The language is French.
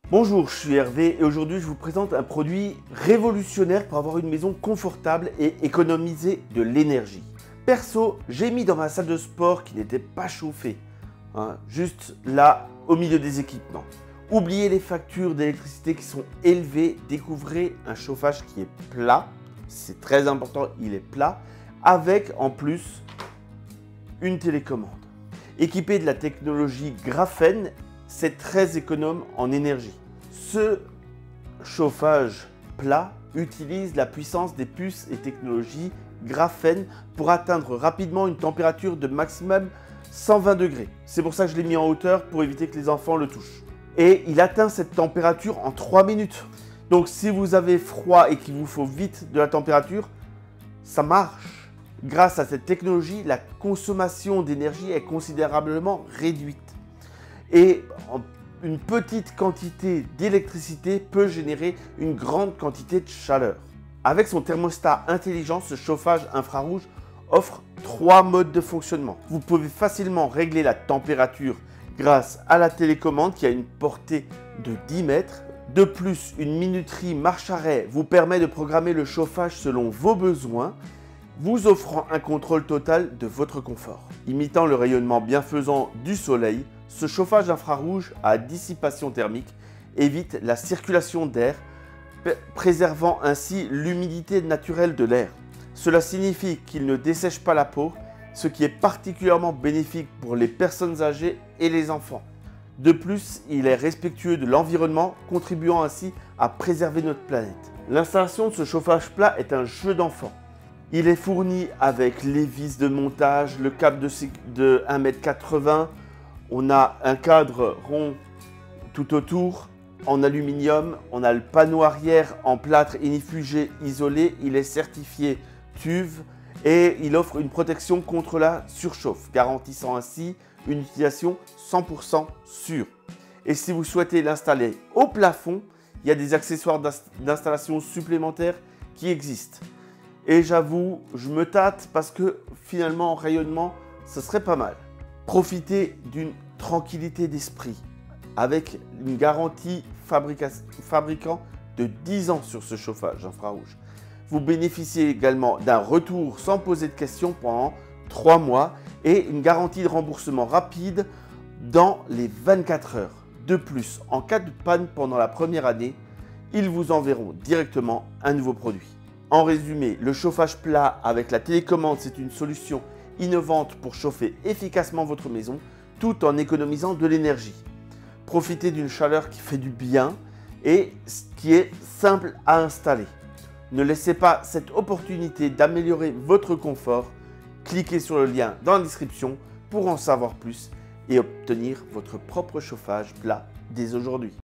Bonjour, je suis Hervé et aujourd'hui je vous présente un produit révolutionnaire pour avoir une maison confortable et économiser de l'énergie. Perso, j'ai mis dans ma salle de sport qui n'était pas chauffée, juste là au milieu des équipements. Oubliez les factures d'électricité qui sont élevées, découvrez un chauffage qui est plat, c'est très important, il est plat, avec en plus une télécommande. Équipé de la technologie graphène, c'est très économe en énergie. Ce chauffage plat utilise la puissance des puces et technologies graphène pour atteindre rapidement une température de maximum 120 degrés. C'est pour ça que je l'ai mis en hauteur pour éviter que les enfants le touchent. Et il atteint cette température en 3 minutes. Donc si vous avez froid et qu'il vous faut vite de la température, ça marche. Grâce à cette technologie, la consommation d'énergie est considérablement réduite. Et une petite quantité d'électricité peut générer une grande quantité de chaleur. Avec son thermostat intelligent, ce chauffage infrarouge offre 3 modes de fonctionnement. Vous pouvez facilement régler la température grâce à la télécommande qui a une portée de 10 mètres. De plus, une minuterie marche-arrêt vous permet de programmer le chauffage selon vos besoins, vous offrant un contrôle total de votre confort. Imitant le rayonnement bienfaisant du soleil, ce chauffage infrarouge à dissipation thermique évite la circulation d'air, préservant ainsi l'humidité naturelle de l'air. Cela signifie qu'il ne dessèche pas la peau, ce qui est particulièrement bénéfique pour les personnes âgées et les enfants. De plus, il est respectueux de l'environnement, contribuant ainsi à préserver notre planète. L'installation de ce chauffage plat est un jeu d'enfant. Il est fourni avec les vis de montage, le câble de 1,80 m. On a un cadre rond tout autour en aluminium. On a le panneau arrière en plâtre inifugé isolé. Il est certifié TÜV et il offre une protection contre la surchauffe, garantissant ainsi une utilisation 100% sûre. Et si vous souhaitez l'installer au plafond, il y a des accessoires d'installation supplémentaires qui existent. Et j'avoue, je me tâte parce que finalement, en rayonnement, ce serait pas mal. Profitez d'une tranquillité d'esprit avec une garantie fabricant de 10 ans sur ce chauffage infrarouge. Vous bénéficiez également d'un retour sans poser de questions pendant 3 mois et une garantie de remboursement rapide dans les 24 heures. De plus, en cas de panne pendant la première année, ils vous enverront directement un nouveau produit. En résumé, le chauffage plat avec la télécommande, c'est une solution innovante pour chauffer efficacement votre maison tout en économisant de l'énergie. Profitez d'une chaleur qui fait du bien et qui est simple à installer. Ne laissez pas cette opportunité d'améliorer votre confort. Cliquez sur le lien dans la description pour en savoir plus et obtenir votre propre chauffage plat dès aujourd'hui.